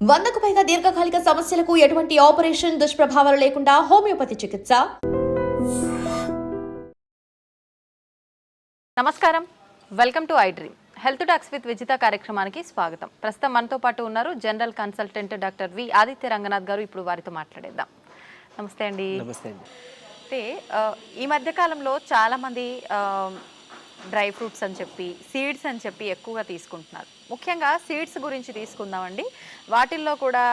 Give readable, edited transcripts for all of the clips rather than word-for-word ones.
100కు పైగా దీర్ఘకాలిక సమస్యలకు ఎటువంటి ఆపరేషన్ దుష్ప్రభావాలు లేకుండా హోమియోపతి చికిత్స. నమస్కారం, welcome to I dream. Health talks with Vijitha కార్యక్రమానికి స్వాగతం. ప్రస్తుతం మనతో పాటు ఉన్నారు general consultant doctor V Aditya Ranganath గారు. ఇప్పుడు వారితో మాట్లాడేద్దాం. నమస్తే అండి. నమస్తే అండి. అయితే ఈ మధ్యకాలంలో చాలామంది డ్రై ఫ్రూట్స్ అని చెప్పి సీడ్స్ అని చెప్పి ఎక్కువగా తీసుకుంటున్నారు. ముఖ్యంగా సీడ్స్ గురించి తీసుకుందామండి. వాటిల్లో కూడా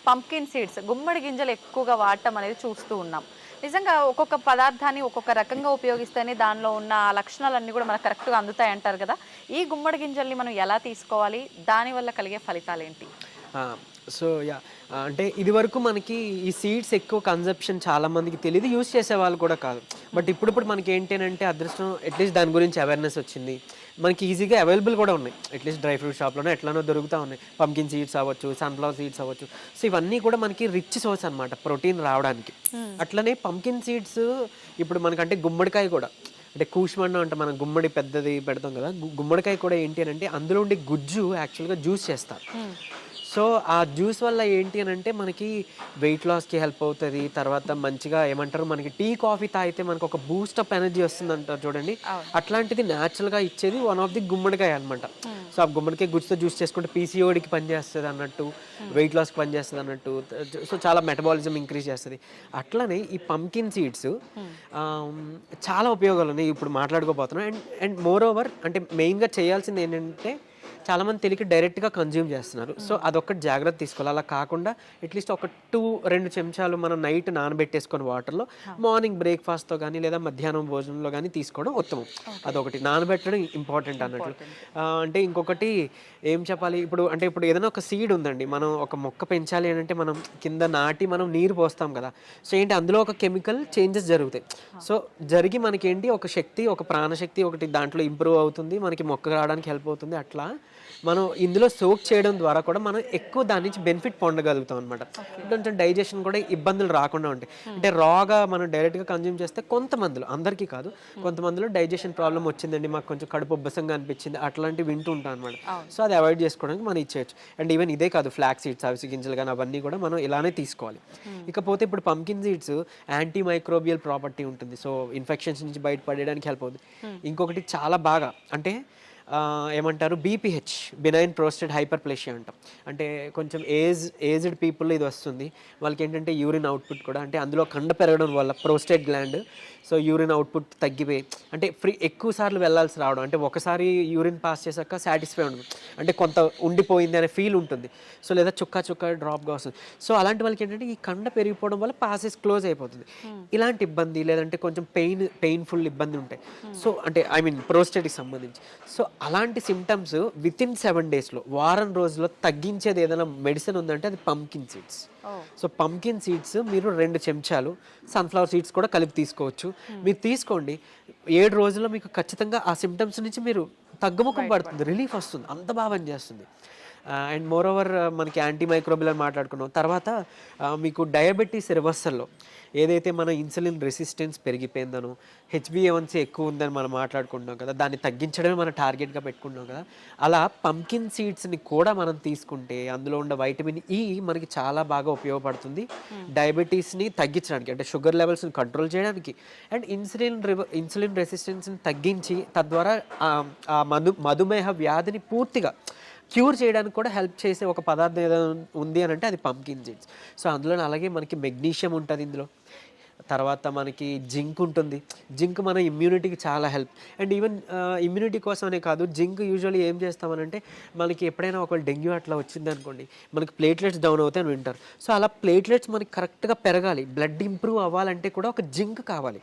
పంప్కిన్ సీడ్స్, గుమ్మడి గింజలు ఎక్కువగా వాడటం అనేది చూస్తూ ఉన్నాం. నిజంగా ఒక్కొక్క పదార్థాన్ని ఒక్కొక్క రకంగా ఉపయోగిస్తేనే దానిలో ఉన్న లక్షణాలన్నీ కూడా మనకు కరెక్ట్గా అందుతాయి అంటారు కదా. ఈ గుమ్మడి గింజల్ని మనం ఎలా తీసుకోవాలి, దానివల్ల కలిగే ఫలితాలు ఏంటి? సో అంటే ఇది వరకు మనకి ఈ సీడ్స్ ఎక్కువ కన్సెప్షన్ చాలా మందికి తెలియదు, యూస్ చేసే వాళ్ళు కూడా కాదు. బట్ ఇప్పుడు మనకి ఏంటంటే అదృష్టం, అట్లీస్ట్ దాని గురించి అవేర్నెస్ వచ్చింది. మనకి ఈజీగా అవైలబుల్ కూడా ఉన్నాయి. అట్లీస్ట్ డ్రై ఫ్రూట్ షాప్లోనే ఎట్లానో దొరుకుతూ ఉన్నాయి. పంకిన్ సీడ్స్ అవ్వచ్చు, సన్ఫ్లవర్ సీడ్స్ అవ్వచ్చు. సో ఇవన్నీ కూడా మనకి రిచ్ సోర్స్ అనమాట ప్రోటీన్ రావడానికి. అట్లనే పంకిన్ సీడ్స్ ఇప్పుడు మనకంటే గుమ్మడికాయ కూడా, అంటే కూష్మన్నం అంటే మనం గుమ్మడి పెద్దది పెడతాం కదా, గుమ్మడికాయ కూడా ఏంటి అని అంటే అందులో ఉండే గుజ్జు యాక్చువల్గా జ్యూస్ చేస్తారు. సో ఆ జ్యూస్ వల్ల ఏంటి అని అంటే మనకి వెయిట్ లాస్కి హెల్ప్ అవుతుంది. తర్వాత మంచిగా ఏమంటారు, మనకి టీ కాఫీ తాగితే మనకు ఒక బూస్టప్ ఎనర్జీ వస్తుంది అంటారు చూడండి, అట్లాంటిది న్యాచురల్గా ఇచ్చేది వన్ ఆఫ్ ది గుమ్మడికాయ అనమాట. సో ఆ గుమ్మడికాయ గుజ్జుతో జ్యూస్ చేసుకుంటే పీసీఓడికి పనిచేస్తుంది అన్నట్టు, వెయిట్ లాస్కి పనిచేస్తుంది అన్నట్టు. సో చాలా మెటబాలిజం ఇంక్రీజ్ చేస్తుంది. అట్లనే ఈ పంకిన్ సీడ్స్ చాలా ఉపయోగాలు ఉన్నాయి, ఇప్పుడు మాట్లాడుకోబోతున్నాం. అండ్ మోర్ ఓవర్ అంటే మెయిన్గా చేయాల్సింది ఏంటంటే చాలామంది తెలియక డైరెక్ట్గా కన్జ్యూమ్ చేస్తున్నారు. సో అదొక్కటి జాగ్రత్త తీసుకోవాలి. అలా కాకుండా అట్లీస్ట్ ఒక 2 చెంచాలు మనం నైట్ నానబెట్టేసుకొని వాటర్లో మార్నింగ్ బ్రేక్ఫాస్ట్తో కానీ లేదా మధ్యాహ్నం భోజనంలో కానీ తీసుకోవడం ఉత్తమం. అదొకటి, నానబెట్టడం ఇంపార్టెంట్ అన్నట్లు. అంటే ఇంకొకటి ఏం చెప్పాలి, ఇప్పుడు ఏదైనా ఒక సీడ్ ఉందండి, మనం ఒక మొక్క పెంచాలి అని అంటే మనం కింద నాటి మనం నీరు పోస్తాం కదా. సో ఏంటి, అందులో ఒక కెమికల్ చేంజెస్ జరుగుతాయి. సో జరిగి మనకేంటి ఒక శక్తి, ఒక ప్రాణశక్తి ఒకటి దాంట్లో ఇంప్రూవ్ అవుతుంది, మనకి మొక్క రావడానికి హెల్ప్ అవుతుంది. అట్లా మనం ఇందులో సోక్ చేయడం ద్వారా కూడా మనం ఎక్కువ దాని నుంచి బెనిఫిట్ పొందగలుగుతాం అనమాట. కొంచెం డైజెషన్ కూడా ఇబ్బందులు రాకుండా ఉంటాయి. అంటే రాగా మనం డైరెక్ట్గా కన్జ్యూమ్ చేస్తే కొంతమందిలో, అందరికీ కాదు, కొంతమందిలో డైజెషన్ ప్రాబ్లం వచ్చిందండి, మాకు కొంచెం కడుపు ఉబ్బసంగా అనిపించింది, అట్లాంటివి వింటూ ఉంటాం అనమాట. సో అది అవాయిడ్ చేసుకోవడానికి మనం ఇచ్చేయచ్చు. అండ్ ఈవెన్ ఇదే కాదు, ఫ్లాక్ సీడ్స్, అవిసె గింజలు కానీ అవన్నీ కూడా మనం ఇలానే తీసుకోవాలి. ఇకపోతే ఇప్పుడు pumpkin seeds anti microbial property ఉంటుంది. సో ఇన్ఫెక్షన్స్ నుంచి బయటపడడానికి హెల్ప్ అవుతుంది. ఇంకొకటి చాలా బాగా ఏమంటారు, బీపీహెచ్, బినైన్ ప్రోస్టేట్ హైపర్ప్లేషియా అంటాం. అంటే కొంచెం ఏజ్డ్ పీపుల్ ఇది వస్తుంది. వాళ్ళకి ఏంటంటే యూరిన్ అవుట్పుట్ కూడా, అంటే అందులో కండ పెరగడం వల్ల prostate gland, so urine output తగ్గిపోయి అంటే ఎక్కువ సార్లు వెళ్ళాల్సి రావడం, అంటే ఒకసారి యూరిన్ పాస్ చేశాక సాటిస్ఫై ఉండదు, అంటే కొంత ఉండిపోయింది అనే ఫీల్ ఉంటుంది. సో లేదా చుక్క డ్రాప్గా వస్తుంది. సో అలాంటి వాళ్ళకి ఏంటంటే ఈ కండ పెరిగిపోవడం వల్ల పాసెస్ క్లోజ్ అయిపోతుంది. ఇలాంటి ఇబ్బంది, లేదంటే కొంచెం పెయిన్ఫుల్ ఇబ్బంది ఉంటాయి. సో అంటే ప్రోస్టేట్కి సంబంధించి. సో అలాంటి సిమ్టమ్స్ వితిన్ 7 డేస్లో, వారం రోజుల్లో తగ్గించేది ఏదైనా మెడిసిన్ ఉందంటే అది pumpkin seeds. So pumpkin seeds మీరు 2 చెంచాలు, సన్ఫ్లవర్ సీడ్స్ కూడా కలిపి తీసుకోవచ్చు. మీరు తీసుకోండి, 7 రోజుల్లో మీకు ఖచ్చితంగా ఆ సిమ్టమ్స్ నుంచి మీరు తగ్గుముఖం పడుతుంది, రిలీఫ్ వస్తుంది, అంత బాగా పనిచేస్తుంది. అండ్ మోర్ ఓవర్ మనకి యాంటీ మైక్రోబియల్ అని మాట్లాడుకున్నాం. తర్వాత మీకు డయాబెటీస్ రివర్సల్లో ఏదైతే మన ఇన్సులిన్ రెసిస్టెన్స్ పెరిగిపోయిందనో, హెచ్బిఏవన్సీ ఎక్కువ ఉందని మనం మాట్లాడుకుంటున్నాం కదా, దాన్ని తగ్గించడమే మన టార్గెట్గా పెట్టుకుంటున్నాం కదా. అలా పంకిన్ సీడ్స్ని కూడా మనం తీసుకుంటే అందులో ఉన్న వైటమిన్ ఈ మనకి చాలా బాగా ఉపయోగపడుతుంది డయాబెటీస్ని తగ్గించడానికి, అంటే షుగర్ లెవెల్స్ని కంట్రోల్ చేయడానికి. అండ్ ఇన్సులిన్ రెసిస్టెన్స్ని తగ్గించి తద్వారా ఆ మధుమేహ వ్యాధిని పూర్తిగా క్యూర్ చేయడానికి కూడా హెల్ప్ చేసే ఒక పదార్థం ఏదైనా ఉంది అని అంటే అది పంకిన్ సీడ్స్. సో అందులో అలాగే మనకి మెగ్నీషియం ఉంటుంది ఇందులో, తర్వాత మనకి జింక్ ఉంటుంది. జింక్ మన ఇమ్యూనిటీకి చాలా హెల్ప్. అండ్ ఈవెన్ ఇమ్యూనిటీ కోసమనే కాదు, జింక్ యూజువల్లీ ఏం చేస్తామనంటే మనకి ఎప్పుడైనా ఒక డెంగ్యూ అట్లా వచ్చింది అనుకోండి, మనకి ప్లేట్లెట్స్ డౌన్ అవుతాయి అని వింటారు. సో అలా ప్లేట్లెట్స్ మనకి కరెక్ట్గా పెరగాలి, బ్లడ్ ఇంప్రూవ్ అవ్వాలంటే కూడా ఒక జింక్ కావాలి.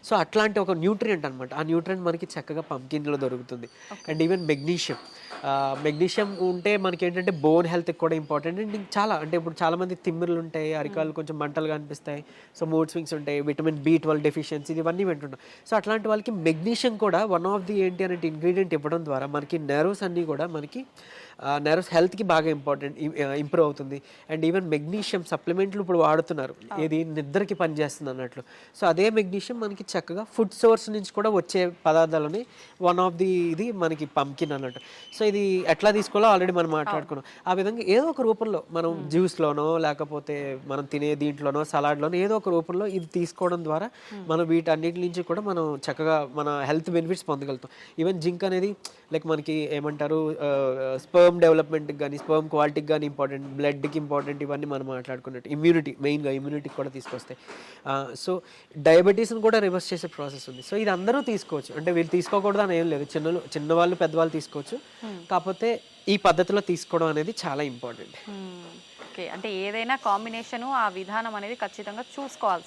సో అట్లాంటి ఒక న్యూట్రియంట్ అనమాట. ఆ న్యూట్రియంట్ మనకి చక్కగా పంకిన్లో దొరుకుతుంది. అండ్ ఈవెన్ మెగ్నీషియం ఉంటే మనకి ఏంటంటే బోన్ హెల్త్కి కూడా ఇంపార్టెంట్. అండ్ చాలా, అంటే ఇప్పుడు చాలామంది తిమ్మిర్లు ఉంటాయి, అరికాలు కొంచెం మంటలుగా అనిపిస్తాయి, సో మూడ్ స్వింగ్స్ ఉంటాయి, విటమిన్ B12 డెఫిషియన్సీ, ఇవన్నీ వింటుంటాం. సో అట్లాంటి వాళ్ళకి మెగ్నీషియం కూడా వన్ ఆఫ్ ది ఏంటి అనే ఇంగ్రీడియంట్ ఇవ్వడం ద్వారా మనకి నర్వ్స్ అన్నీ కూడా మనకి నర్వ్స్ హెల్త్కి బాగా ఇంప్రూవ్ అవుతుంది. అండ్ ఈవెన్ మెగ్నీషియం సప్లిమెంట్లు ఇప్పుడు వాడుతున్నారు, ఏది నిద్రకి పనిచేస్తుంది అన్నట్లు. సో అదే మెగ్నీషియం మనకి చక్కగా ఫుడ్ సోర్స్ నుంచి కూడా వచ్చే పదార్థాలని వన్ ఆఫ్ ది ఇది మనకి పంకిన్ అన్నట్టు. సో ఇది ఎట్లా తీసుకోవాలో ఆల్రెడీ మనం మాట్లాడుకున్నాం. ఆ విధంగా ఏదో ఒక రూపంలో మనం జ్యూస్లోనో లేకపోతే మనం తినే దీంట్లోనో సలాడ్లోనో ఏదో ఒక రూపంలో ఇది తీసుకోవడం ద్వారా మనం వీటన్నిటి నుంచి కూడా మనం చక్కగా మన హెల్త్ బెనిఫిట్స్ పొందగలుగుతాం. ఈవెన్ జింక్ అనేది లైక్ మనకి ఏమంటారు స్పర్మ్ డెవలప్మెంట్కి కానీ స్పర్మ్ క్వాలిటీకి కానీ ఇంపార్టెంట్, బ్లడ్కి ఇంపార్టెంట్, ఇవన్నీ మనం మాట్లాడుకున్నట్టు ఇమ్యూనిటీ, మెయిన్గా ఇమ్యూనిటీకి కూడా తీసుకొస్తాయి. సో డయాబెటీస్ని కూడా రివర్స్ చేసే ప్రాసెస్ ఉంది. సో ఇది అందరూ తీసుకోవచ్చు, అంటే వీళ్ళు తీసుకోకూడదు అని ఏం లేదు, చిన్నవాళ్ళు పెద్దవాళ్ళు తీసుకోవచ్చు. కాకపోతే ఈ పద్ధతిలో తీసుకోవడం అనేది చాలా ఇంపార్టెంట్. ఓకే, అంటే ఏదైనా కాంబినేషను ఆ విధానం అనేది ఖచ్చితంగా చూసుకోవాలి.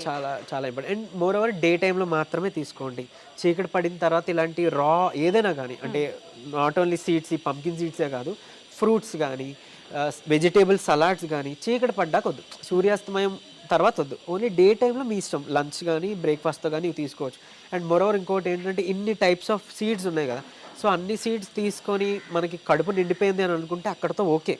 చాలా చాలా important. And more over day టైంలో మాత్రమే తీసుకోండి. చీకటి పడిన తర్వాత ఇలాంటి రా ఏదైనా కానీ, అంటే నాట్ ఓన్లీ సీడ్స్, ఈ పంకిన్ సీడ్సే కాదు, ఫ్రూట్స్ కానీ వెజిటేబుల్ సలాడ్స్ కానీ చీకటి పడ్డాక వద్దు, సూర్యాస్తమయం తర్వాత వద్దు. ఓన్లీ డే టైంలో మీ ఇష్టం, లంచ్ కానీ బ్రేక్ఫాస్ట్తో కానీ ఇవి తీసుకోవచ్చు. అండ్ మోరోవర్ ఇంకోటి ఏంటంటే ఇన్ని టైప్స్ ఆఫ్ సీడ్స్ ఉన్నాయి కదా, సో అన్ని సీడ్స్ తీసుకొని మనకి కడుపు నిండిపోయింది అని అనుకుంటే అక్కడతో ఓకే.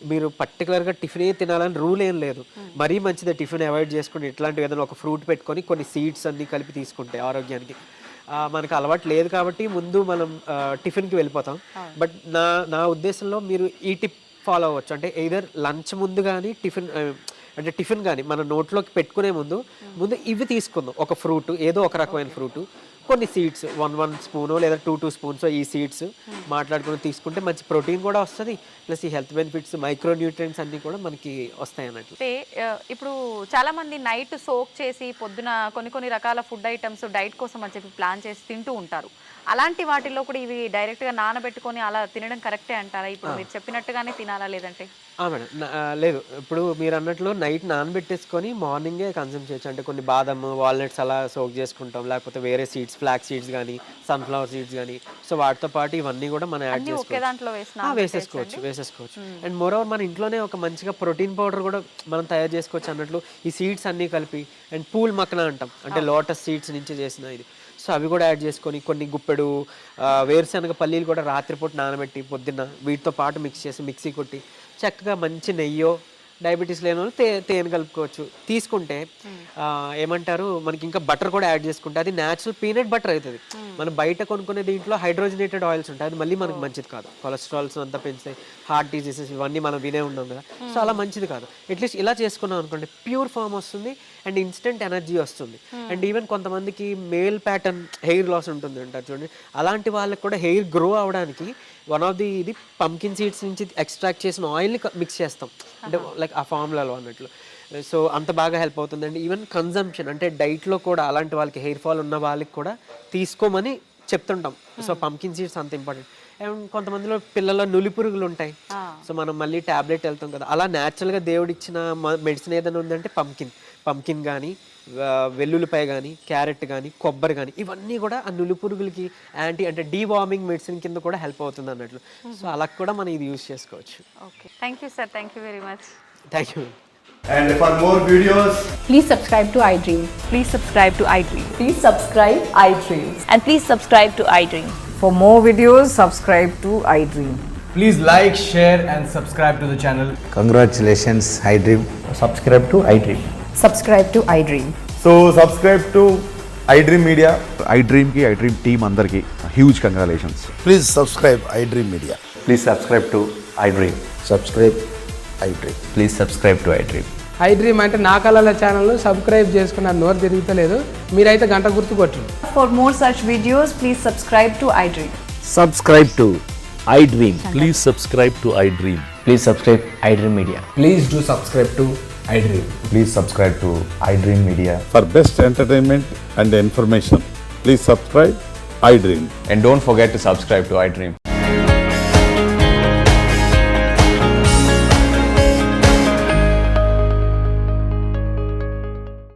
మీరు పర్టికులర్గా టిఫినే తినాలని రూల్ ఏం లేదు. మరీ మంచిదే టిఫిన్ అవాయిడ్ చేసుకుని ఇట్లాంటివి ఏదైనా ఒక ఫ్రూట్ పెట్టుకొని కొన్ని సీడ్స్ అన్నీ కలిపి తీసుకుంటే ఆరోగ్యానికి. మనకు అలవాటు లేదు కాబట్టి ముందు మనం టిఫిన్కి వెళ్ళిపోతాం. బట్ నా ఉద్దేశంలో మీరు ఈ టిప్ ఫాలో అవ్వచ్చు. అంటే ఎయిదర్ లంచ్ ముందు కానీ టిఫిన్ కానీ మన నోట్లోకి పెట్టుకునే ముందు ఇవి తీసుకుందాం. ఒక ఫ్రూట్, ఏదో ఒక రకమైన ఫ్రూటు, కొన్ని సీడ్స్, 1 స్పూను లేదా 2 స్పూన్స్ ఈ సీడ్స్ మాట్లాడుకుని తీసుకుంటే మంచి ప్రోటీన్ కూడా వస్తుంది, ప్లస్ ఈ హెల్త్ బెనిఫిట్స్, మైక్రో న్యూట్రియంట్స్ అన్నీ కూడా మనకి వస్తాయి అన్నట్లు. అంటే ఇప్పుడు చాలామంది నైట్ సోక్ చేసి పొద్దున కొన్ని రకాల ఫుడ్ ఐటమ్స్ డైట్ కోసం అని చెప్పి ప్లాన్ చేసి తింటూ ఉంటారు. అలాంటి వాటిల్లో కూడా ఇవి డైరెక్ట్గా నానబెట్టుకొని అలా తినడం కరెక్టే అంటారా? ఇప్పుడు మీరు చెప్పినట్టుగానే తినాలా లేదంటే? మేడం లేదు, ఇప్పుడు మీరు అన్నట్లు నైట్ నానబెట్టేసుకొని మార్నింగే కన్సూమ్ చేయొచ్చు. అంటే కొన్ని బాదం, వాల్నట్స్ అలా సోక్ చేసుకుంటాం, లేకపోతే వేరే సీడ్స్, ఫ్లాక్ సీడ్స్ కానీ సన్ఫ్లవర్ సీడ్స్ కానీ, సో వాటితో పాటు ఇవన్నీ కూడా మనం యాడ్ వేసేసుకోవచ్చు. అండ్ మోరోవర్ మన ఇంట్లోనే ఒక మంచిగా ప్రోటీన్ పౌడర్ కూడా మనం తయారు చేసుకోవచ్చు అన్నట్లు. ఈ సీడ్స్ అన్నీ కలిపి, అండ్ పూల్ మక్కన అంటాం, అంటే లోటస్ సీడ్స్ నుంచి చేసిన ఇది, సో అవి కూడా యాడ్ చేసుకొని కొన్ని గుప్పెడు వేరుశనగ పల్లీలు కూడా రాత్రిపూట నానబెట్టి పొద్దున్న వీటితో పాటు మిక్స్ చేసి మిక్సీ కొట్టి చక్కగా మంచి నెయ్యో, డయాబెటీస్ లేని వాళ్ళు తేనె కలుపుకోవచ్చు. తీసుకుంటే ఏమంటారు మనకి ఇంకా బటర్ కూడా యాడ్ చేసుకుంటే అది న్యాచురల్ పీనట్ బటర్ అవుతుంది. మనం బయట కొనుక్కునే దీంట్లో హైడ్రోజనేటెడ్ ఆయిల్స్ ఉంటాయి, అది మళ్ళీ మనకు మంచిది కాదు, కొలెస్ట్రాల్స్ అంతా పెంచుతాయి, హార్ట్ డిసీజెస్ ఇవన్నీ మనం వినే ఉన్నాం కదా, సో అలా మంచిది కాదు. అట్లీస్ట్ ఇలా చేసుకున్నాం అనుకోండి, ప్యూర్ ఫామ్ వస్తుంది అండ్ ఇన్స్టెంట్ ఎనర్జీ వస్తుంది. అండ్ ఈవెన్ కొంతమందికి మేల్ ప్యాటర్న్ హెయిర్ లాస్ ఉంటుంది అంటారు చూడండి, అలాంటి వాళ్ళకి కూడా హెయిర్ గ్రో అవడానికి వన్ ఆఫ్ ది ఇది పంకిన్ సీడ్స్ నుంచి ఎక్స్ట్రాక్ట్ చేసిన ఆయిల్ని మిక్స్ చేస్తాం, అంటే లైక్ ఆ ఫార్ములాలో అన్నట్లు. సో అంత బాగా హెల్ప్ అవుతుందండి. ఈవెన్ కన్జంప్షన్ అంటే డైట్లో కూడా అలాంటి వాళ్ళకి హెయిర్ ఫాల్ ఉన్న వాళ్ళకి కూడా తీసుకోమని చెప్తుంటాం. సో పంకిన్ సీడ్స్ అంత ఇంపార్టెంట్. అండ్ కొంతమందిలో పిల్లల నులి పురుగులు ఉంటాయి, సో మనం మళ్ళీ ట్యాబ్లెట్ వెళ్తాం కదా, అలా న్యాచురల్గా దేవుడిచ్చిన మెడిసిన్ ఏదైనా ఉందంటే పంకిన్ కానీ, వెల్లుల్లిపాయ కానీ, క్యారెట్ కానీ, కొబ్బరి కానీ, ఇవన్నీ కూడా ఆ నులి పురుగులకి అంటే డీవార్మింగ్ మెడిసిన్ కింద కూడా హెల్ప్ అవుతుంది అన్నట్లు. సో అలా కూడా మనం ఇది యూజ్ చేసుకోవచ్చు. Okay, thank you sir, thank you very much. Thank you. And for more videos, Please subscribe to iDream. Please subscribe to iDream. Please subscribe iDream. And please subscribe to iDream. For more videos, subscribe to iDream. please like, share and subscribe to the channel. Congratulations, iDream. Subscribe to iDream. Subscribe to iDream. So subscribe to iDream Media. iDream ki iDream team andarki huge congratulations. Please subscribe iDream Media. Please subscribe to iDream. Subscribe iDream. Please subscribe to iDream. iDream అంటే నా కళల channel subscribe చేసుకున్న నోరు తిరుగుతలేదు, మీరైతే గంట గుర్తు కొట్టండి. For more such videos, please subscribe to iDream. Subscribe to iDream. Please subscribe to iDream. Please subscribe iDream Media. Please do subscribe to iDream. Please subscribe to iDream Media. For best entertainment and information, please subscribe iDream. And don't forget to subscribe to iDream.